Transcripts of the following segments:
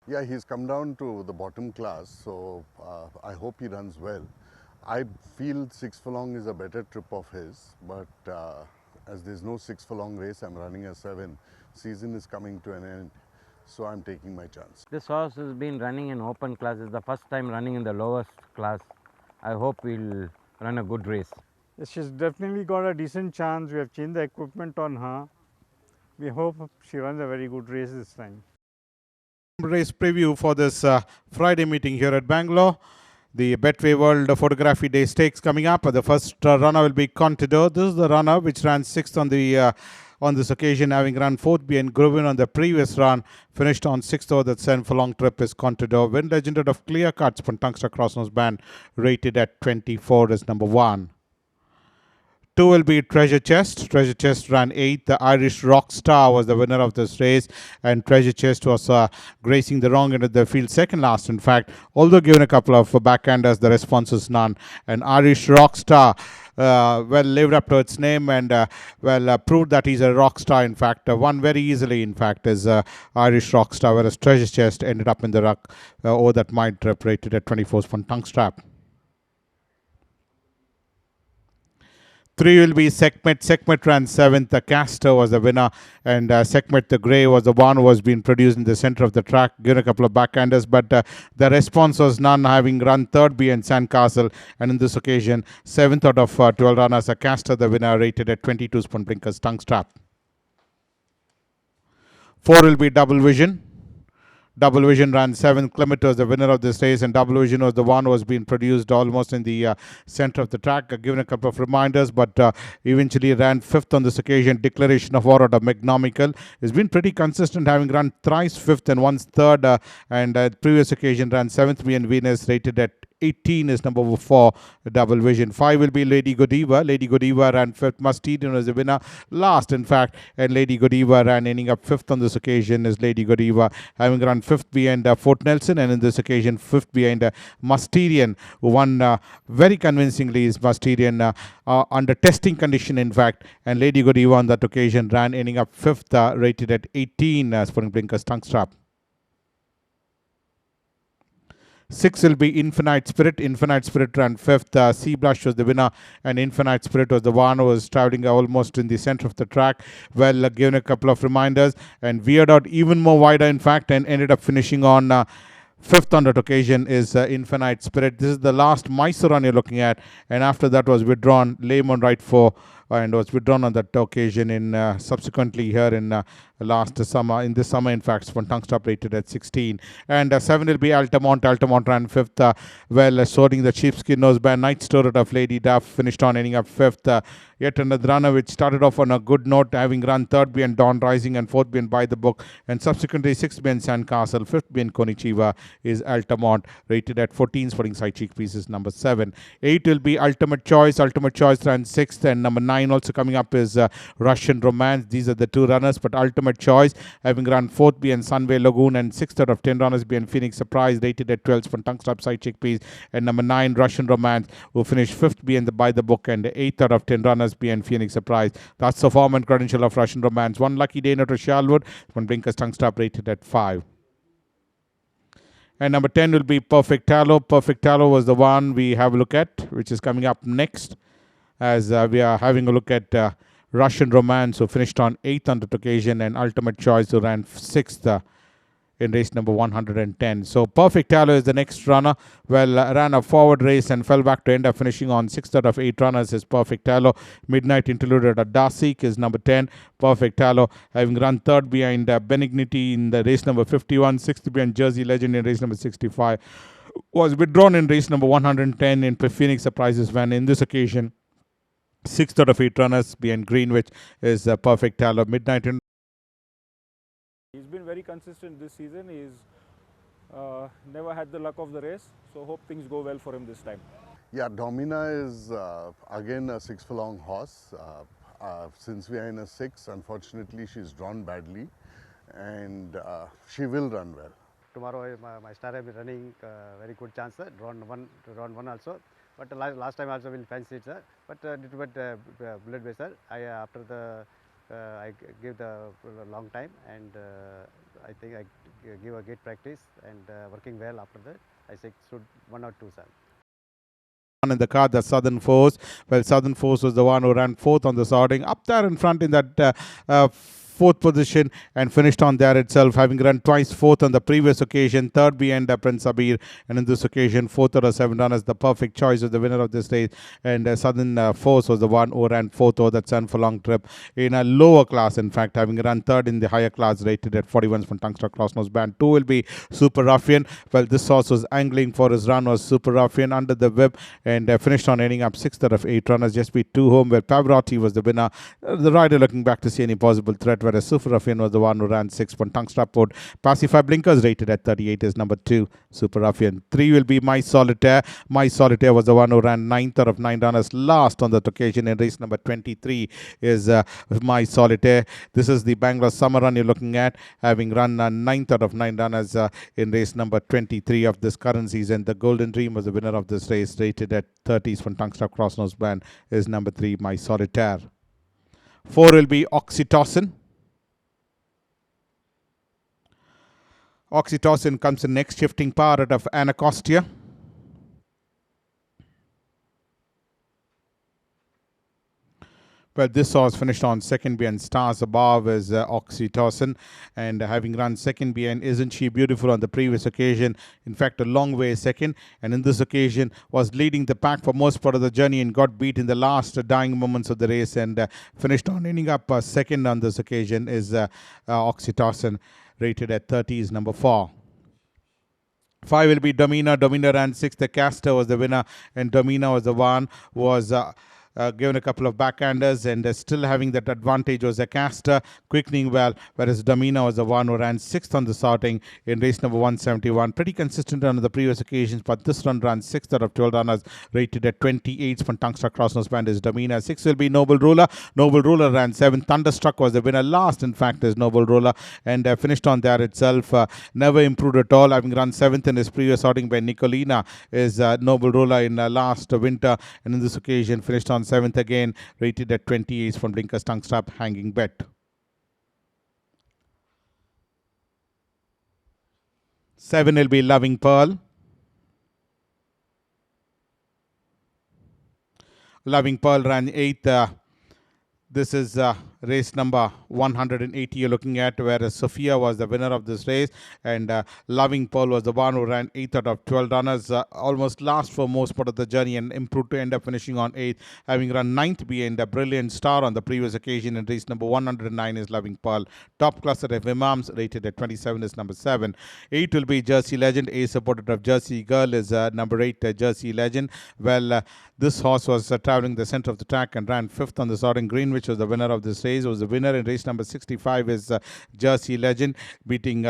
Yeah, he's come down to the bottom class, so I hope he runs well. I feel 6 furlong is a better trip of his, but as there's no 6 furlong race, I'm running a 7. Season is coming to an end, so I'm taking my chance. This horse has been running in open class. It's the first time running in the lowest class. I hope we'll run a good race. She's definitely got a decent chance. We have changed the equipment on her. We hope she runs a very good race this time. Race preview for this Friday meeting here at Bangalore. The Betway World Photography Day Stakes coming up. The first runner will be Contador. This is the runner which ran sixth on this occasion, having run fourth behind Gruvin on the previous run. Finished on sixth over that 7 furlong trip is Contador. Win legended of clear cuts from Tungster Crossnose Band, rated at 24 is number 1. 2 will be Treasure Chest. Treasure Chest ran 8th. The Irish Rock Star was the winner of this race, and Treasure Chest was gracing the wrong end of the field, second last in fact. Although given a couple of backhanders, the response is none. And Irish Rock Star well lived up to its name and proved that he's a rock star. In fact, won very easily. In fact, is Irish Rock Star, whereas Treasure Chest ended up in the ruck over that mile trip, rated at 24 from Tungstrap. 3 will be Sekhmet. Sekhmet ran 7th. The Castor was the winner, and Sekhmet the Grey was the one who was being produced in the center of the track, given a couple of backhanders, but the response was none, having run 3rd behind Sandcastle, and in this occasion, 7th out of 12 runners. The Castor the winner, rated at 22 Spoon Blinkers Tongue Strap. 4 will be Double Vision. Double Vision ran 7th. Clement was the winner of this race, and Double Vision was the one who was being produced almost in the center of the track, given a couple of reminders, but eventually ran 5th on this occasion. Declaration of War out of Megnomical has been pretty consistent, having run thrice 5th and once 3rd, and previous occasion ran 7th behind Venus, rated at 18 is number 4, Double Vision. 5 will be Lady Godiva. Lady Godiva ran 5th. Mustedian was the winner last, in fact, and Lady Godiva ran, ending up 5th on this occasion is Lady Godiva, having run 5th behind Fort Nelson, and in this occasion 5th behind Mustedian, who won very convincingly. Is Mustedian under testing condition, in fact, and Lady Godiva on that occasion ran, ending up 5th, rated at 18 Spring Blinkers Tongue Strap. 6 will be Infinite Spirit. Infinite Spirit ran 5th. Sea Blush was the winner, and Infinite Spirit was the one who was traveling almost in the center of the track. Well, given a couple of reminders and veered out even more wider, in fact, and ended up finishing on 5th on that occasion is Infinite Spirit. This is the last Mysore run you're looking at, and after that was withdrawn. Lame on right 4 and was withdrawn on that occasion in subsequently here in last summer. In this summer, in fact, one tongue stop rated at 16. And 7 will be Altamont. Altamont ran 5th, soaring the sheepskin noseband. Night Story of Lady Duff finished on, ending up 5th. Yet another runner which started off on a good note, having run 3rd behind Dawn Rising and 4th behind By the Book, and subsequently 6th behind Sandcastle, 5th behind Konichiwa is Altamont, rated at 14, sporting side cheek pieces number 7. 8 will be Ultimate Choice. Ultimate Choice ran 6th, and number 9 also coming up is Russian Romance. These are the 2 runners, but Ultimate Choice, having run 4th behind Sunway Lagoon and 6th out of 10 runners behind Phoenix Surprise, rated at 12 for tongue stop side chickpeas, and number 9 Russian Romance, who finished 5th behind the By the Book and 8th out of 10 runners behind Phoenix Surprise. That's the form and credential of Russian Romance. One lucky day to Shalwood, one Blinkers tongue stop rated at 5. And number 10 will be Perfect Tallow. Perfect Tallow was the one we have a look at, which is coming up next, as we are having a look at Russian Romance, who finished on 8th on that occasion, and Ultimate Choice, who ran 6th in race number 110. So Perfect Tallow is the next runner. Well, ran a forward race and fell back to end up finishing on 6th out of 8 runners is Perfect Tallow. Midnight Interlude at Darcyk is number 10. Perfect Tallow, having run 3rd behind Benignity in the race number 51, 6th behind Jersey Legend in race number 65. Was withdrawn in race number 110 in Phoenix Surprises when, in this occasion, 6th out of 8 runners behind Greenwich is Perfect Tallow. Midnight. He's been very consistent this season. He's never had the luck of the race, so hope things go well for him this time. Yeah, Domina is again a 6 furlong horse. Since we are in a 6, unfortunately, she's drawn badly, and she will run well. Tomorrow, my star will be running very good chance, sir. Round one also. But last time also will fancy it, sir. But little bit bullet way, sir. I after the I give the long time, and I think I give a great practice and working well after that. I say should 1 or 2, sir. In the car, the Southern Force. Well, Southern Force was the one who ran fourth on the sorting, up there in front in that fourth position, and finished on there itself, having run twice fourth on the previous occasion, third behind Prince Abir, and in this occasion, fourth out of 7 runners, the perfect choice of the winner of this race. And Southern Force was the one who ran fourth over that 7 furlong trip in a lower class, in fact, having run third in the higher class, rated at 41 from Tungster Crossnose Band. 2 will be Super Ruffian. Well, this horse was angling for his run, was Super Ruffian under the whip, and finished on ending up 6th out of 8 runners, just beat 2 home, where Pavarotti was the winner. The rider looking back to see any possible threat, whereas Super Ruffian was the one who ran 6th. Tungster Port. Pacify Blinkers rated at 38 is number 2, Super Ruffian. 3 will be My Solitaire. My Solitaire was the one who ran 9th out of 9 runners, last on that occasion in race number 23 is My Solitaire. This is the Bangalore summer run you're looking at, having run 9th out of 9 runners in race number 23 of this current season. The Golden Dream was the winner of this race, rated at 30s from Tungster Crossnose Band is number 3, My Solitaire. 4 will be Oxytocin. Oxytocin comes in next, shifting power out of Anacostia. Well, this horse finished on second behind Stars Above is Oxytocin, and having run second behind Isn't She Beautiful on the previous occasion, in fact a long way second, and in this occasion was leading the pack for most part of the journey and got beat in the last dying moments of the race, and finished on ending up second on this occasion is Oxytocin, rated at 30 is number 4. 5 will be Domina. Domina ran 6th. The Caster was the winner, and Domina was the one who was given a couple of backhanders, and still having that advantage was a Caster, quickening well, whereas Domina was the one who ran 6th on the sorting in race number 171. Pretty consistent on the previous occasions, but this run ran 6th out of 12 runners, rated at 28 from Tungster Crossnose Band is Domina. 6 will be Noble Ruler. Noble Ruler ran 7th. Thunderstruck was the winner. Last, in fact, is Noble Ruler, and finished on there itself. Never improved at all, having run 7th in his previous sorting by Nicolina is Noble Ruler in last winter, and in this occasion finished on 7th again, rated at 28 from Blinkers Tungster Hanging Bet. 7 will be Loving Pearl. Loving Pearl ran 8th. This is race number 180 you're looking at, whereas Sophia was the winner of this race, and Loving Pearl was the one who ran 8th out of 12 runners, almost last for most part of the journey, and improved to end up finishing on 8th, having run 9th behind a Brilliant Star on the previous occasion in race number 109 is Loving Pearl. Top cluster of Imams, rated at 27 is number 7. 8 will be Jersey Legend. A supporter of Jersey Girl is number 8, Jersey Legend. Well, this horse was traveling the center of the track and ran 5th on the sorting. Greenwich was the winner of this race. Was the winner in race number 65 is Jersey Legend, beating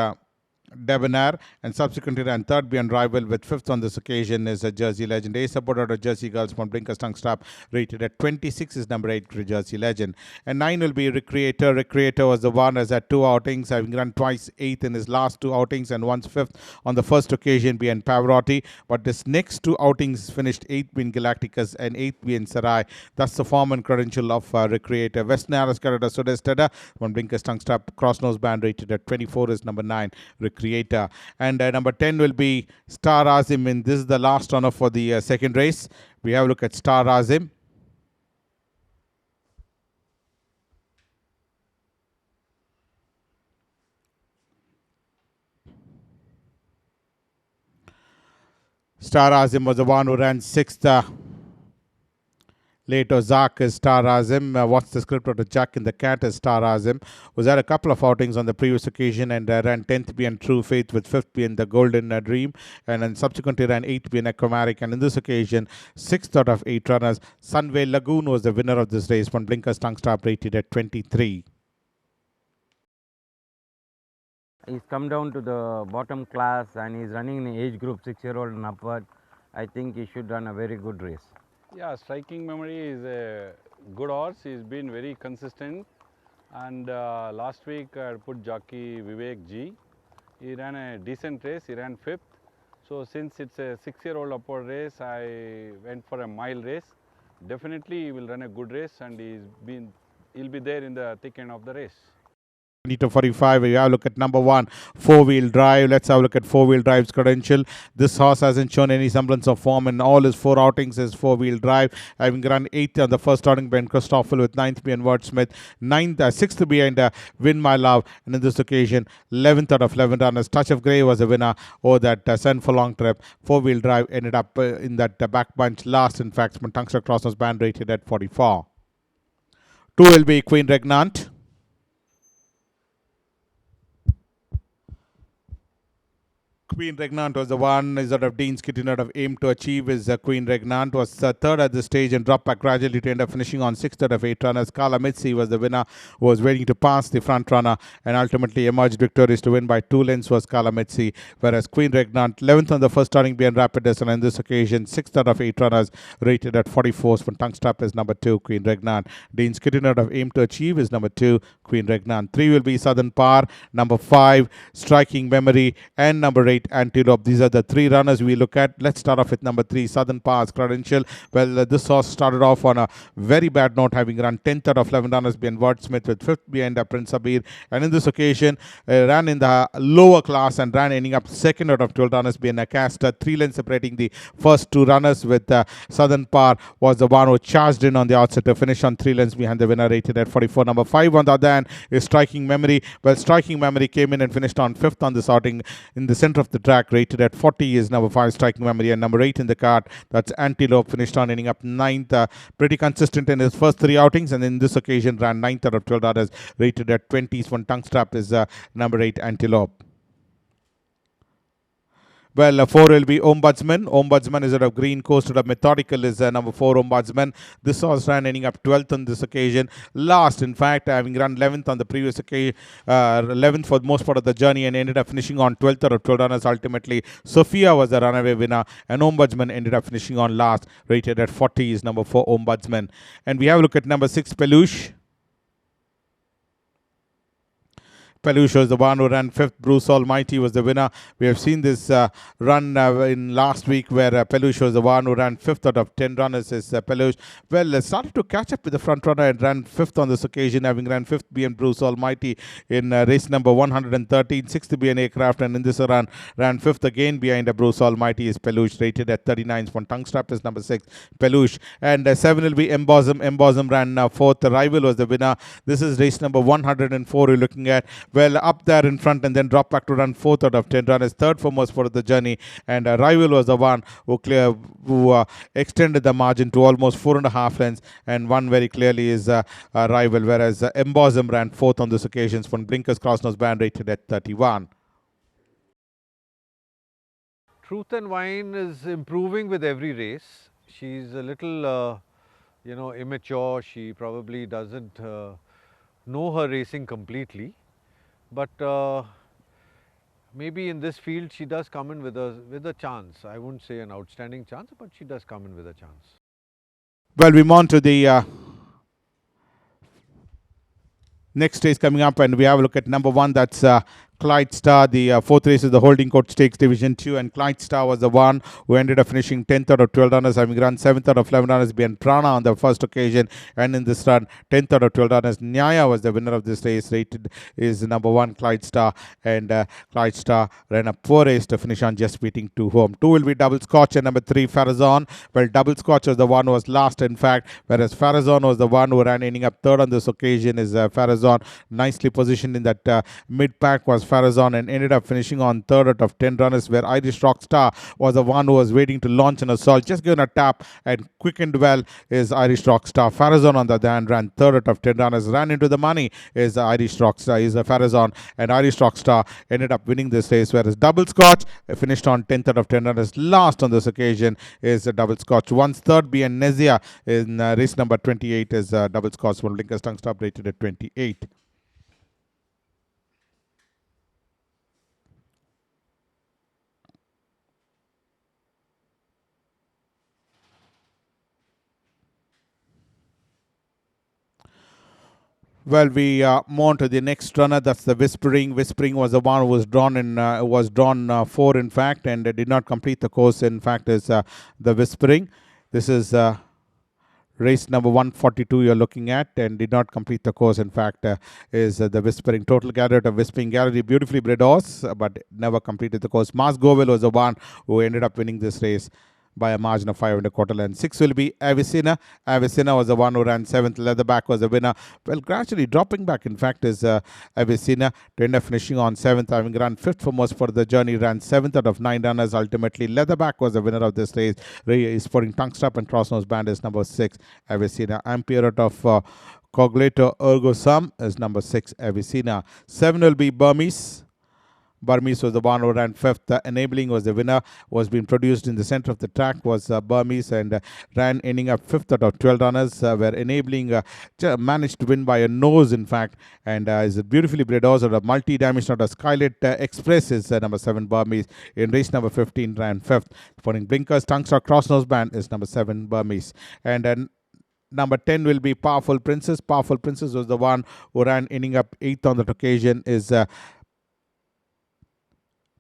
Debonair, and subsequently ran 3rd behind Rival with 5th on this occasion is a Jersey Legend. A supporter of Jersey Girls from Blinkers Tungster, rated at 26 is number 8, Jersey Legend. And 9 will be Recreator. Recreator was the one as had 2 outings, having run twice 8th in his last 2 outings and once 5th on the first occasion behind Pavarotti, but this next 2 outings finished 8th being Galacticus and 8th being Sarai. That's the form and credential of Recreator. Western Aris Carrera Sudesteda from Blinkers Tungster Crossnose Band, rated at 24 is number 9, Creator. And number 10 will be Star Azim, and this is the last runner for the second race. We have a look at Star Azim. Star Azim was the one who ran 6th. Later, Zak is Star Azim. What's the script of the Jack in the Cat is Star Azim. Was had a couple of outings on the previous occasion and ran 10th being True Faith with 5th being the Golden Dream, and then subsequently ran 8th being Aquamaric, and in this occasion 6th out of 8 runners. Sunway Lagoon was the winner of this race from Blinkers Tungster, rated at 23. He's come down to the bottom class and he's running in the age group 6-year-old and upward. I think he should run a very good race. Yeah, Striking Memory is a good horse. He's been very consistent, and last week I put jockey Vivek G. He ran a decent race. He ran 5th. So since it's a 6-year-old upward race, I went for a mile race. Definitely he will run a good race, and he'll be there in the thick end of the race. to 45. We have a look at number 1, four-wheel drive. Let's have a look at four-wheel drive's credential. This horse hasn't shown any semblance of form in all his 4 outings as four-wheel drive, having run 8th on the first outing behind Christoffel, with 9th behind Wordsmith, 6th behind Win My Love, and in this occasion 11th out of 11 runners. Touch of Grey was a winner over that 7 furlong trip. Four-wheel drive ended up in that back bunch last. In fact, Tungster Cross was band rated at 44. 2 will be Queen Regnant. Queen Regnant was the one is out of Dean's Kitten out of Aim to Achieve. Is Queen Regnant was third at the stage and dropped back gradually to end up finishing on 6th out of 8 runners. Kala Mitzi was the winner, who was waiting to pass the front runner and ultimately emerged victorious to win by 2 lengths was Kala Mitzi, whereas Queen Regnant 11th on the first starting behind Rapidus, and on this occasion 6th out of 8 runners, rated at 44. For tongue strap is number 2 Queen Regnant. Dean's Kitten out of Aim to Achieve is number 2 Queen Regnant. 3 will be Southern Par, number 5 Striking Memory, and number 8 Antelope. These are the 3 runners we look at. Let's start off with number 3 Southern Par's credential. Well, this horse started off on a very bad note, having run 10th out of 11 runners behind Wordsmith, with 5th behind Prince Abir, and in this occasion ran in the lower class and ran ending up 2nd out of 12 runners behind Acaster. 3 lengths separating the first 2 runners, with Southern Par was the one who charged in on the outset to finish on 3 lengths behind the winner, rated at 44. Number 5 on the other hand is Striking Memory. Well, Striking Memory came in and finished on 5th on this outing in the center of the track, rated at 40 is number 5 Striking Memory, and number 8 in the card, that's Antelope, finished on ending up 9th. Pretty consistent in his first 3 outings, and in this occasion ran 9th out of 12 runners, rated at 20s. One tongue strap is number 8 Antelope. Well, 4 will be Ombudsman. Ombudsman is out of Green Coast. Out of Methodical is number 4 Ombudsman. This horse ran ending up 12th on this occasion. Last, in fact, having run 11th on the previous occasion, 11th for most part of the journey, and ended up finishing on 12th out of 12 runners. Ultimately, Sophia was the runaway winner, and Ombudsman ended up finishing on last, rated at 40 is number 4 Ombudsman. And we have a look at number 6 Peluche. Peluche was the one who ran 5th. Bruce Almighty was the winner. We have seen this run in last week, where Peluche was the one who ran 5th out of 10 runners. Is Peluche. Well, started to catch up with the front runner and ran 5th on this occasion, having ran 5th behind Bruce Almighty in race number 113. 6th behind Aircraft, and in this run ran 5th again behind Bruce Almighty is Peluche, rated at 39. One tongue strap is number 6 Peluche, and 7 will be Embosom. Embosom ran 4th. Rival was the winner. This is race number 104 you're looking at. Well, up there in front and then dropped back to run 4th out of 10 runners, 3rd for most part of the journey, and Rival was the one who extended the margin to almost 4.5 lengths, and won very clearly is Rival, whereas Embosom ran 4th on this occasion. When Blinkers Cross was band, rated at 31. Truth and Wine is improving with every race. She's a little, immature. She probably doesn't know her racing completely. But maybe in this field she does come in with a chance. I wouldn't say an outstanding chance, but she does come in with a chance. Well, we move on to the next race coming up, and we have a look at number 1. That's Clyde Star. The 4th race is the Holding Court Stakes Division 2, and Clyde Star was the one who ended up finishing 10th out of 12 runners, having run 7th out of 11 runners behind Prana on the first occasion, and in this run 10th out of 12 runners. Nyaya was the winner of this race, rated is number 1 Clyde Star, and Clyde Star ran a poor race to finish on just beating 2 home. 2 will be Double Scotch, and number 3 Farazon. Well, Double Scotch was the one who was last, in fact, whereas Farazon was the one who ran ending up 3rd on this occasion. Is Farazon nicely positioned in that mid pack was Farazon, and ended up finishing on 3rd out of 10 runners, where Irish Rockstar was the one who was waiting to launch an assault, just given a tap and quickened well is Irish Rockstar. Farazon on the other hand ran 3rd out of 10 runners, ran into the money is Irish Rockstar, is Farazon, and Irish Rockstar ended up winning this race, whereas Double Scotch finished on 10th out of 10 runners. Last on this occasion is Double Scotch. Once 3rd being Nezia in race number 28 is Double Scotch. One Blinkers tongue stop, rated at 28. Well, we move on to the next runner. That's the Whispering. Whispering was the one who was drawn 4, in fact, and did not complete the course. In fact, is the Whispering. This is Race number 142 you're looking at, and did not complete the course. In fact, is the Whispering Total Gallery of Whispering Gallery, beautifully bred horse, but never completed the course. Mas Govil was the one who ended up winning this race by a margin of 5 and a quarter length. 6 will be Avicenna. Avicenna was the one who ran 7th. Leatherback was the winner. Well, gradually dropping back, in fact, is Avicenna, to end up finishing on 7th, having run 5th for most for the journey, ran 7th out of 9 runners. Ultimately, Leatherback was the winner of this race. Sporting tongue strap and crossnose band is number 6, Avicenna. Ampere out of Coglator Ergo Sum is number 6, Avicenna. 7 will be Burmese. Burmese was the one who ran 5th. Enabling was the winner, was being produced in the center of the track, was Burmese, and ran ending up 5th out of 12 runners, where Enabling managed to win by a nose, in fact, and is a beautifully bred horse of a multi-dimensional Skylit Express is number 7, Burmese. In race number 15 ran 5th. Sporting blinkers, tongue star, crossnose band is number 7, Burmese. And then number 10 will be Powerful Princess. Powerful Princess was the one who ran ending up 8th on that occasion, is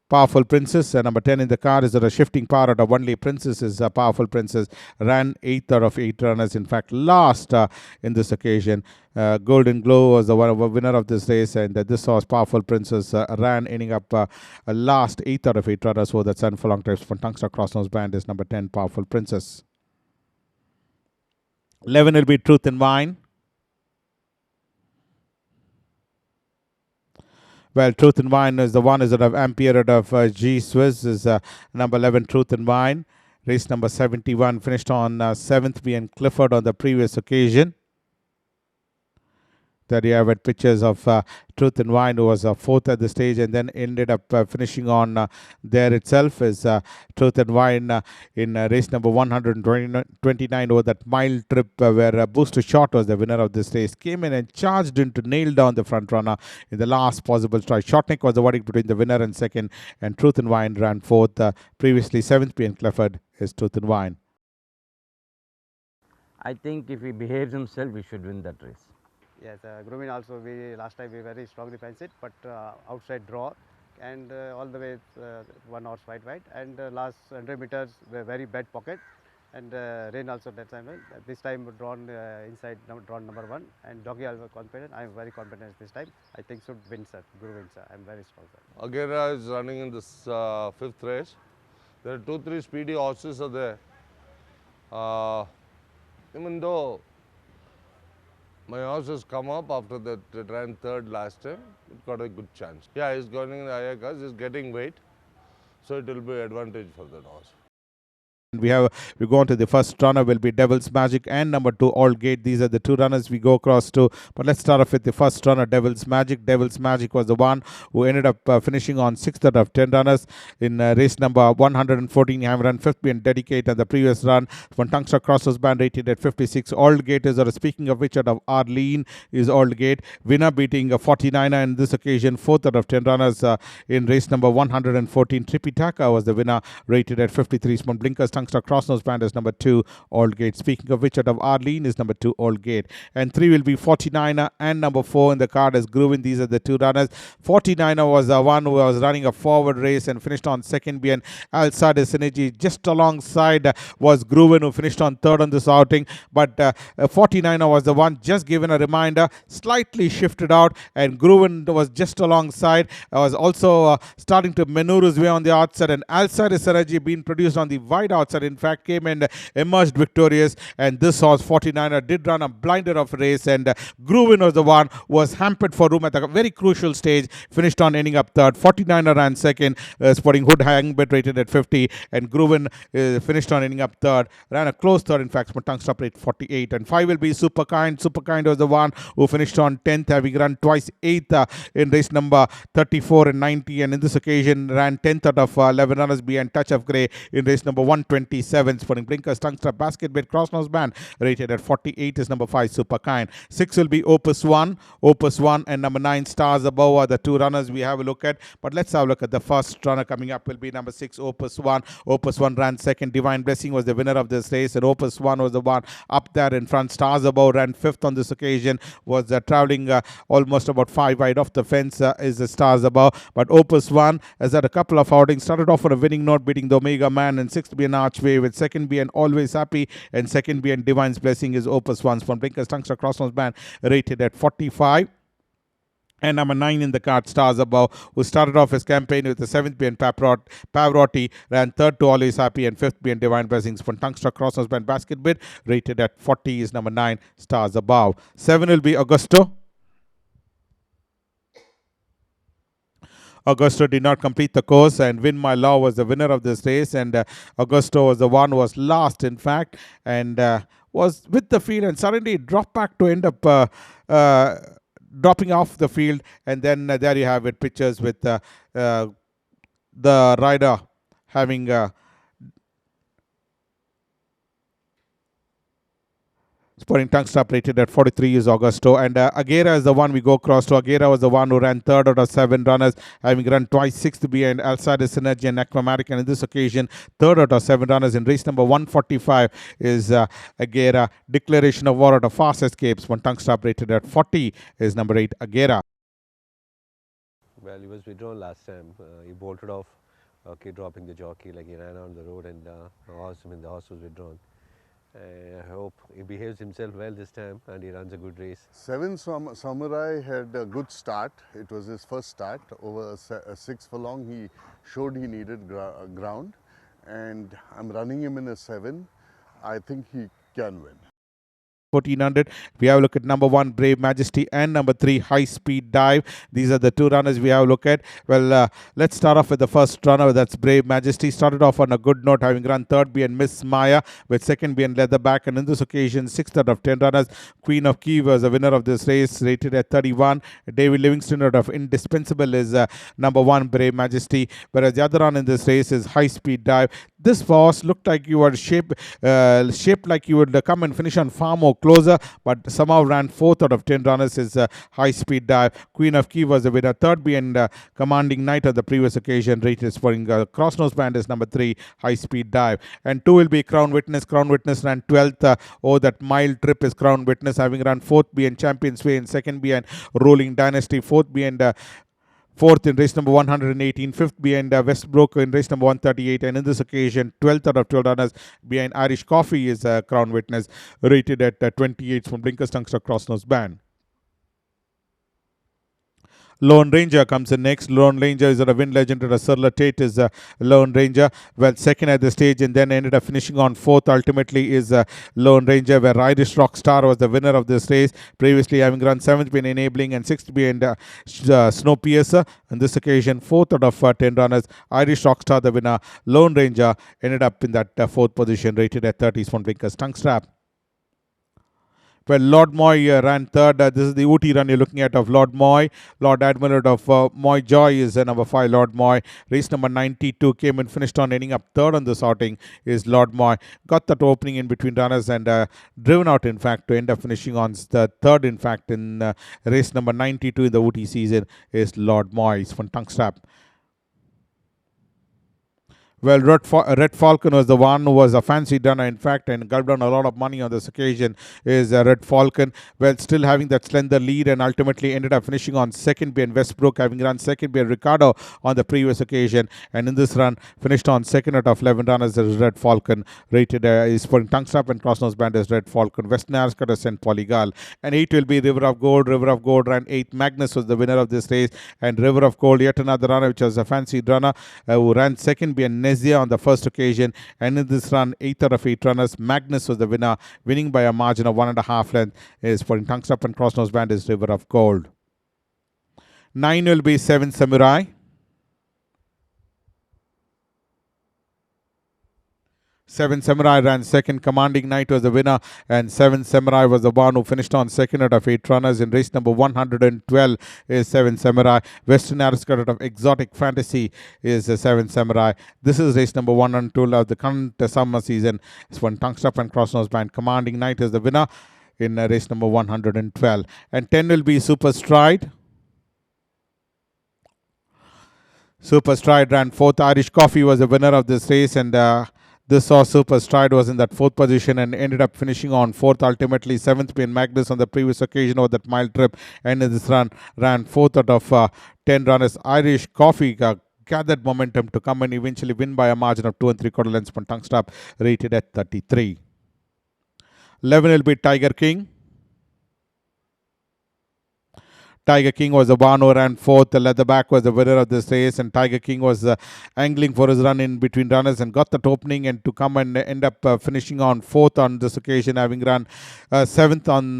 Powerful Princess. Number 10 in the car is a shifting power out of Only Princess is Powerful Princess. Ran 8th out of 8 runners. In fact, last in this occasion. Golden Glow was the winner of this race, and this horse, Powerful Princess, ran ending up last 8th out of 8 runners. So that's for long times for Tungster Crossnose Band is number 10, Powerful Princess. 11 will be Truth and Wine. Well, Truth and Wine is the one is out of Ampere out of G Swiss is number 11, Truth and Wine. Race number 71 finished on 7th, B. Clifford on the previous occasion. There you have it, pictures of Truth and Wine, who was 4th at the stage and then ended up finishing on there itself is Truth and Wine in race number 129 over that mile trip where Booster Shot was the winner of this race. Came in and charged in to nail down the front runner in the last possible strike. Shotneck was the verdict between the winner and second, and Truth and Wine ran 4th. Previously 7th, P. Clifford is Truth and Wine. I think if he behaves himself, he should win that race. Yes, grooming also, last time we very strongly fancied, but outside draw, and all the way 1 horse wide, and last 100 meters were very bad pocket, and rain also that time. This time drawn inside, drawn number 1, and jockey also confident. I am very confident this time. I think should win, sir. Guru win, sir. I am very strong, sir. Agera is running in this 5th race. There are 2-3 speedy horses are there. Even though my horse has come up after that it ran 3rd last time, it got a good chance. Yeah, he's going in the higher cars, he's getting weight, so it will be advantage for that horse. We go on to the first runner will be Devil's Magic and number 2 Aldgate. These are the 2 runners we go across to. But let's start off with the first runner, Devil's Magic. Devil's Magic was the one who ended up finishing on 6th out of 10 runners in race number 114. He have run 5th and Dedicate and the previous run. When Tungster Crossers Band rated at 56. Aldgate is, or speaking of which, out of Arlene is Aldgate. Winner beating a 49er in this occasion, 4th out of 10 runners in race number 114. Tripitaka was the winner, rated at 53. Small Blinkers Tungster Crossnose Band is number 2, Aldgate. Speaking of which, out of Arlene is number 2, Aldgate. And 3 will be 49er and number 4 in the card as Gruvin. These are the 2 runners. 49er was the one who was running a forward race and finished on 2nd behind Alside Synergy. Just alongside was Gruvin, who finished on 3rd on this outing. But 49er was the one just given a reminder, slightly shifted out, and Gruvin was just alongside. Was also starting to maneuver his way on the outside, and Alside Synergy being produced on the wide outside. In fact, came and emerged victorious, and this horse 49er did run a blinder of race, and Gruvin was the one who was hampered for room at a very crucial stage, finished on ending up 3rd. 49er ran 2nd, Sporting Hood hang bet rated at 50, and Gruvin finished on ending up 3rd, ran a close 3rd, in fact, tongue stop rate 48. And 5 will be Superkind. Superkind was the one who finished on 10th, having run twice 8th in race number 34 and 90, and in this occasion ran 10th out of 11 runners behind Touch of Grey in race number 127. Sporting Blinkers Tongue Strap Basket Bet Crossnose Band rated at 48 is number 5, Superkind. 6 will be Opus 1. Opus 1 and number 9, Stars Above are the 2 runners we have a look at. But let's have a look at the first runner coming up will be number 6, Opus 1. Opus 1 ran 2nd. Divine Blessing was the winner of this race, and Opus 1 was the one up there in front. Stars Above ran 5th on this occasion, was traveling almost about 5 wide off the fence is the Stars Above. But Opus 1 has had a couple of outings, started off on a winning note, beating the Omega Man in 6th, be an Archway with second behind Always Happy and second behind Divine's Blessing is Opus Ones from Blinkers Tungster Crossnose Band rated at 45. And number 9 in the card, Stars Above, who started off his campaign with the 7th behind Pavarotti, ran 3rd to Always Happy and 5th behind Divine Blessings from Tungster Crossnose Band Basket Bid, rated at 40 is number 9, Stars Above. 7 will be Augusto. Augusto did not complete the course, and Win My Law was the winner of this race, and Augusto was the one who was last, in fact, and was with the field and suddenly dropped back to end up dropping off the field, and then there you have it, pictures with the rider having Sporting Tungster rated at 43 is Augusto, and Aguera is the one we go across to. Aguera was the one who ran 3rd out of 7 runners, having run twice 6th behind Alcides Synergy and Aquamatic, and in this occasion 3rd out of 7 runners in race number 145 is Aguera. Declaration of War out of Fast Escapes. Sporting Tungster rated at 40 is number 8 Aguera. Well, he was withdrawn last time. He bolted off, dropping the jockey, like he ran on the road, and the horse was withdrawn. I hope he behaves himself well this time and he runs a good race. 7 Samurai had a good start. It was his first start. Over 6 furlong, he showed he needed ground, and I'm running him in a 7. I think he can win. 1400. We have a look at number 1 Brave Majesty and number 3 High Speed Dive. These are the 2 runners we have a look at. Well, let's start off with the first runner, that's Brave Majesty. Started off on a good note, having run 3rd behind Miss Maya with 2nd behind Leatherback, and in this occasion 6th out of 10 runners. Queen of Kiev was the winner of this race, rated at 31. David Livingston out of Indispensable is number 1 Brave Majesty, whereas the other run in this race is High Speed Dive. This horse looked like you were shaped like you would come and finish on far more closer, but somehow ran 4th out of 10 runners is High Speed Dive. Queen of Kiev was the winner, 3rd behind Commanding Knight on the previous occasion, rated Sporting Crossnose Band is number 3 High Speed Dive. And 2 will be Crown Witness. Crown Witness ran 12th. That mile trip is Crown Witness, having run 4th behind Champions Way and 2nd behind Rolling Dynasty, 4th behind 4th in race number 118, 5th behind Westbrook in race number 138, and in this occasion 12th out of 12 runners behind Irish Coffee is Crown Witness, rated at 28 from Blinkers Tungster Crossnose Band. Lone Ranger comes in next. Lone Ranger is a win legend at a Surla Tate is Lone Ranger. Well, 2nd at the stage and then ended up finishing on 4th ultimately is Lone Ranger, where Irish Rockstar was the winner of this race, previously having run 7th behind Enabling and 6th behind Snowpiercer. On this occasion 4th out of 10 runners, Irish Rockstar the winner. Lone Ranger ended up in that 4th position, rated at 30 from Blinkers Tongue Strap. Well, Lord Moy ran 3rd. This is the Ooty run you're looking at of Lord Moy. Lord Admiral of Moy Joy is number 5, Lord Moy. Race number 92 came and finished on ending up 3rd on this outing is Lord Moy. Got that opening in between runners and driven out, in fact, to end up finishing on the 3rd, in fact, in race number 92 in the Ooty season is Lord Moy. It's from Tongue Strap. Well, Red Falcon was the one who was a fancy runner, in fact, and gulped down a lot of money on this occasion is Red Falcon. Well, still having that slender lead and ultimately ended up finishing on 2nd behind Westbrook, having run 2nd behind Ricardo on the previous occasion. And in this run, finished on 2nd out of 11 runners is Red Falcon, rated is Sporting Tongue Strap and Crossnose Band is Red Falcon. Western Ascot is St. Polygal. And 8 will be River of Gold. River of Gold ran 8th. Magnus was the winner of this race. And River of Gold, yet another runner, which was a fancy runner, who ran 2nd behind Nezia on the first occasion, and in this run 8th out of 8 runners, Magnus was the winner, winning by a margin of 1.5 length is for Tongue Strap and Crossnose Band is River of Gold. 9 will be 7 Samurai. 7 Samurai ran 2nd. Commanding Knight was the winner, and 7 Samurai was the one who finished on 2nd out of 8 runners. In race number 112 is 7 Samurai. Western Aristocrat out of Exotic Fantasy is 7 Samurai. This is race number 112 of the current summer season. It's one Tongue Strap and Crossnose Band. Commanding Knight is the winner in race number 112. And 10 will be Super Stride. Super Stride ran 4th. Irish Coffee was the winner of this race, and this horse Super Stride was in that 4th position and ended up finishing on 4th, ultimately 7th behind Magnus on the previous occasion of that mile trip, and in this run ran 4th out of 10 runners. Irish Coffee gathered momentum to come and eventually win by a margin of 2 3/4 lengths from tongue strap, rated at 33. 11 will be Tiger King. Tiger King was the one who ran fourth. The Leatherback was the winner of this race, and Tiger King was angling for his run in between runners and got that opening and to come and end up finishing on fourth on this occasion, having run seventh on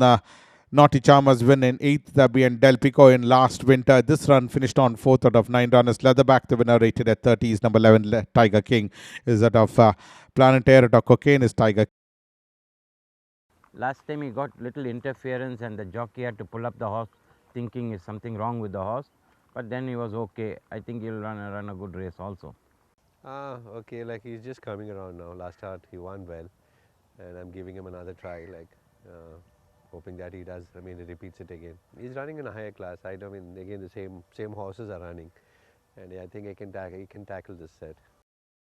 Naughty Charmer's win in eighth, and Del Pico in last winter. This run finished on fourth out of 9 runners. Leatherback, the winner, rated at 30, is number 11. Tiger King is that of Planetaire. At Cocaine is Tiger. Last time he got little interference and the jockey had to pull up the horse thinking is something wrong with the horse, but then he was okay. I think he'll run a good race also. Okay, like he's just coming around now. Last start he won well, and I'm giving him another try, like hoping that he does. I mean, he repeats it again. He's running in a higher class. I mean, again the same horses are running, and I think he can tackle this set.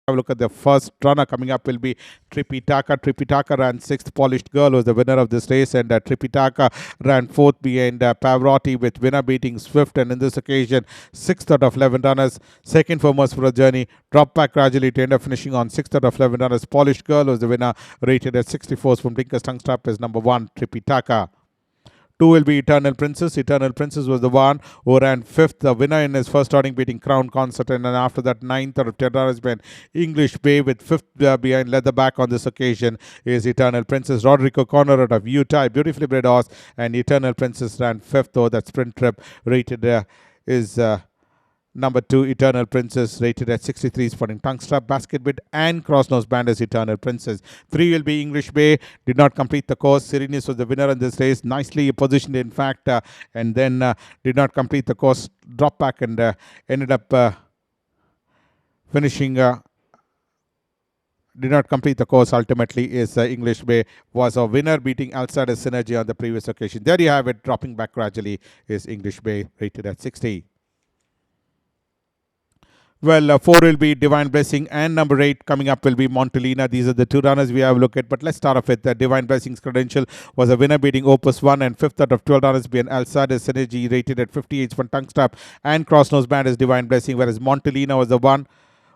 Have a look at the first runner coming up will be Tripitaka. Tripitaka ran sixth. Polished Girl was the winner of this race, and Tripitaka ran fourth behind Pavarotti, with winner beating Swift. And in this occasion, sixth out of 11 runners. Second foremost for a journey. Dropped back gradually to end up finishing on sixth out of 11 runners. Polished Girl was the winner, rated at 64 from Blinker's Tongue Strap is number 1, Tripitaka. 2 will be Eternal Princess. Eternal Princess was the one who ran fifth, the winner in his first outing, beating Crown Concert, and then after that, ninth out of 10 runners been English Bay, with fifth behind Leatherback on this occasion is Eternal Princess. Rodrigo Corner out of Utah, beautifully bred horse, and Eternal Princess ran fifth, though that sprint trip rated is number 2, Eternal Princess, rated at 63, spotting tongue strap, basket bit, and cross nose band as Eternal Princess. 3 will be English Bay, did not complete the course. Serenus was the winner in this race, nicely positioned in fact, and then did not complete the course, dropped back and ended up finishing. Did not complete the course ultimately is English Bay, was a winner, beating Alcides Synergy on the previous occasion. There you have it, dropping back gradually is English Bay, rated at 60. Well, 4 will be Divine Blessing, and number 8 coming up will be Montelina. These are the 2 runners we have a look at. But let's start off with Divine Blessing's credential. Was a winner beating Opus 1, and 5th out of 12 runners being Alcides Synergy, rated at 58 from tongue strap, and cross nose band is Divine Blessing, whereas Montelina was the one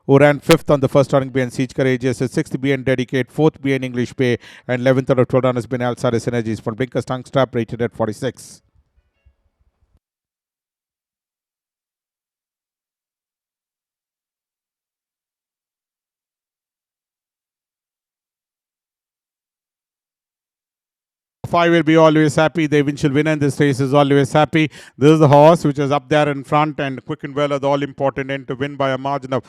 who ran 5th on the first running behind Siege Courageous, 6th behind Dedicate, 4th behind English Bay, and 11th out of 12 runners being Alcides Synergies from Blinker's Tongue Strap, rated at 46. Five will be Always Happy. The eventual winner in this race is Always Happy. This is the horse which is up there in front, and Quick and Well are the all important end to win by a margin of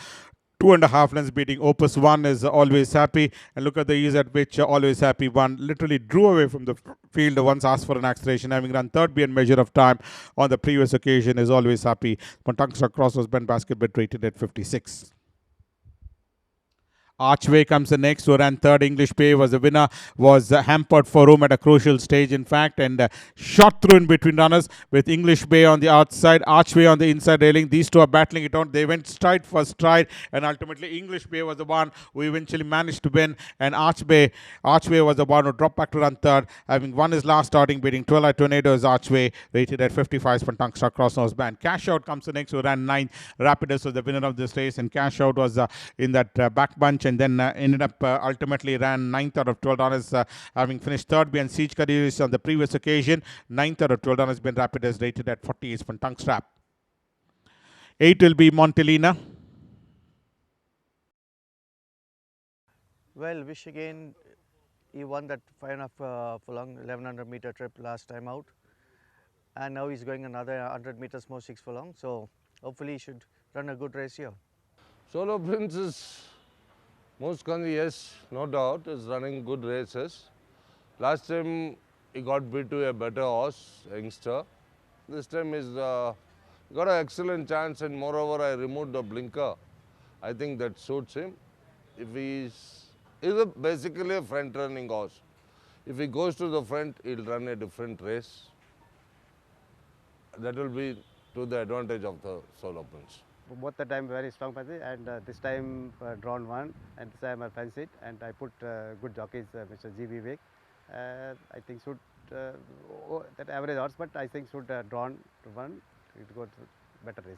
2.5 lengths, beating Opus 1 is Always Happy. And look at the ease at which Always Happy won. Literally drew away from the field once asked for an acceleration, having run third behind Measure of Time on the previous occasion is Always Happy. Montangstra Cross was Ben Basket bit rated at 56. Archway comes the next, who ran third. English Bay was the winner, was hampered for room at a crucial stage, in fact, and shot through in between runners with English Bay on the outside, Archway on the inside railing. These two are battling it out. They went stride for stride, and ultimately English Bay was the one who eventually managed to win, and Archway was the one who dropped back to run third, having won his last starting, beating Twilight Tornadoes. Archway, rated at 55 for Tungstar Cross Nose Band. Cash Out comes the next, who ran 9th. Rapidus was the winner of this race, and Cash Out was in that back bunch, and then ended up ultimately ran 9th out of 12 runners, having finished third behind Siege Courageous on the previous occasion. 9th out of 12 runners been Rapidus, rated at 48 for tongue strap. 8 will be Montelina. Well, Wish again, he won that 5.5 furlong 1100 meter trip last time out, and now he's going another 100 meters more 6 furlong, so hopefully he should run a good race here. Solo Prince is most yes, no doubt, is running good races. Last time he got beat to a better horse, youngster. This time he's got an excellent chance, and moreover I removed the blinker. I think that suits him. If he's basically a front running horse. If he goes to the front, he'll run a different race. That will be to the advantage of the Solo Prince. Both the time very strong fancy, and this time drawn one, and this time I fancied, and I put good jockeys, Mr. G. Vivek. I think should that average horse, but I think should drawn one, it got better race.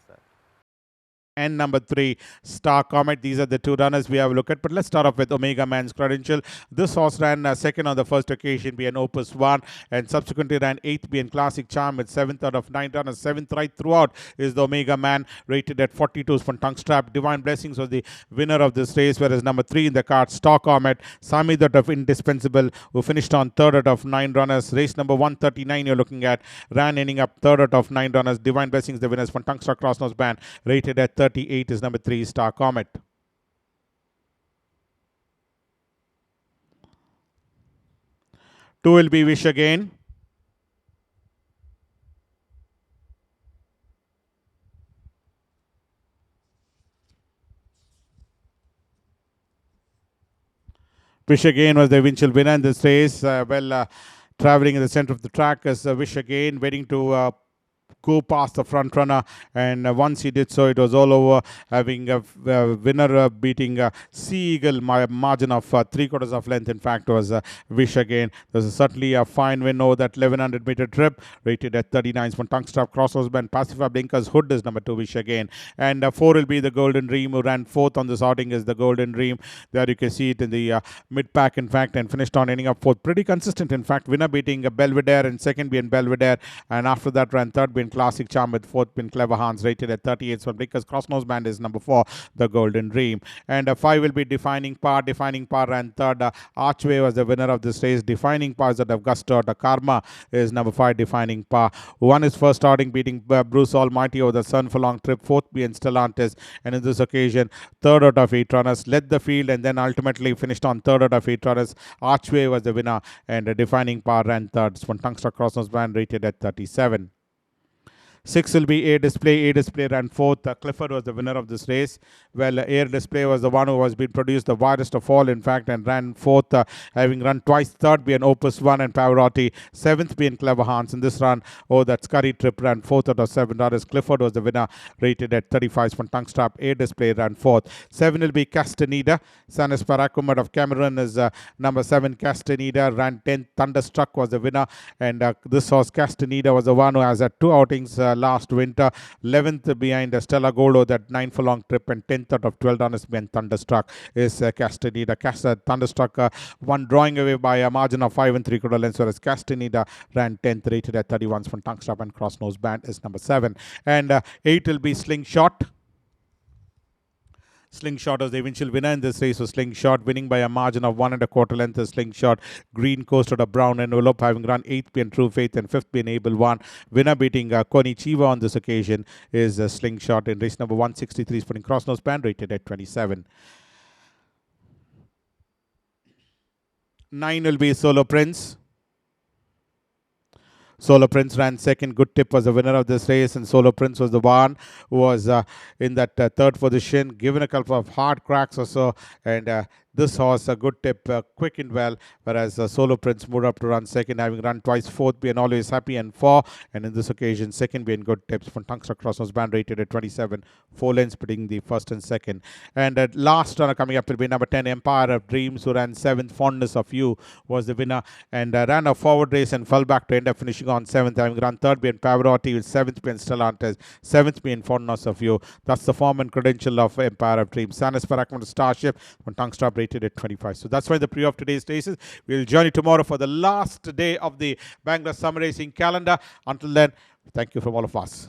and number 3, Star Comet. These are the 2 runners we have a look at. But let's start off with Omega Man's credential. This horse ran second on the first occasion, being Opus 1, and subsequently ran 8th, being Classic Charm, with 7th out of 9 runners. 7th right throughout is the Omega Man, rated at 42 from Tongue Strap. Divine Blessings was the winner of this race, whereas number 3 in the card, Star Comet, Sami that of Indispensable, who finished on 3rd out of 9 runners. Race number 139 you're looking at, ran ending up 3rd out of 9 runners. Divine Blessings, the winners from Tongue Strap Crossnose Band, rated at 38 is number 3, Star Comet. Two will be Wish Again. Wish Again was the eventual winner in this race. Traveling in the center of the track is Wish Again, waiting to go past the front runner, and once he did so, it was all over, having a winner beating Sea Eagle margin of 3/4 of length. In fact, was Wish Again. This is certainly a fine win over that 1100-meter trip, rated at 39 from Tongue Strap Crossnose Band. Pacifica Blinkers Hood is number 2, Wish Again, and 4 will be the Golden Dream, who ran 4th on this outing is the Golden Dream. There you can see it in the mid pack, in fact, and finished on ending up 4th. Pretty consistent, in fact. Winner beating Belvedere, and second being Belvedere, and after that ran 3rd being Classic Charm, with 4th being Clever Hans, rated at 38. So Blinkers Crossnose Band is number 4, the Golden Dream, and 5 will be Defining Power. Defining Power ran 3rd. Archway was the winner of this race. Defining Power is at Augusta. The Karma is number 5, Defining Power. Won his first outing, beating Bruce Almighty over the Sun for Long trip. 4th being Stellantis, and in this occasion 3rd out of 8 runners. Led the field and then ultimately finished on 3rd out of 8 runners. Archway was the winner, and Defining Power ran 3rd. From Tongue Strap Crossnose Band, rated at 37. 6 will be Air Display. Air Display ran 4th. Clifford was the winner of this race. Well, Air Display was the one who was being produced the widest of all, in fact, and ran 4th, having run twice. 3rd being Opus 1 and Pavarotti. 7th being Clever Hans. In this run, that Scurry Trip ran 4th out of 7 runners. Clifford was the winner, rated at 35 from Tongue Strap. Air Display ran 4th. 7 will be Castaneda. Sanis Parakum of Cameron is number 7. Castaneda ran 10th. Thunderstruck was the winner, and this horse Castaneda was the one who has had 2 outings last winter. 11th behind Stella Goldo, that 9 furlong trip, and 10th out of 12 runners behind Thunderstruck is Castaneda. Thunderstruck won drawing away by a margin of 5 3/4 lengths, whereas Castaneda ran 10th, rated at 31 from Tongue Strap, and Crossnose Band is number 7. And 8 will be Slingshot. Slingshot was the eventual winner in this race. Was Slingshot, winning by a margin of 1 1/4 length. Slingshot, green coasted a brown envelope, having run 8th being True Faith and 5th being Able One. Winner beating Konichiwa on this occasion is Slingshot in race number 163, putting Crossnose Band, rated at 27. 9 will be Solo Prince. Solo Prince ran 2nd. Good Tip was the winner of this race, and Solo Prince was the one who was in that 3rd position, given a couple of hard cracks or so, and this horse, a Good Tip, quick and well, whereas Solo Prince moved up to run 2nd, having run twice. 4th being Always Happy, and 4, and in this occasion 2nd being Good Tips from Tongue Strap Crossnose Band, rated at 27. 4 lengths between the 1st and 2nd. And last runner coming up will be number 10, Empire of Dreams, who ran 7th. Fondness of You was the winner, and ran a forward race and fell back to end up finishing on 7th, having run 3rd being Pavarotti, with 7th being Stellantis, 7th being Fondness of You. That's the form and credential of Empire of Dreams. Sanis Parakman Starship from Tongue Strap, rated at 25. So that's why the preview of today's races. We'll join you tomorrow for the last day of the Bangalore Summer Racing calendar. Until then, thank you from all of us.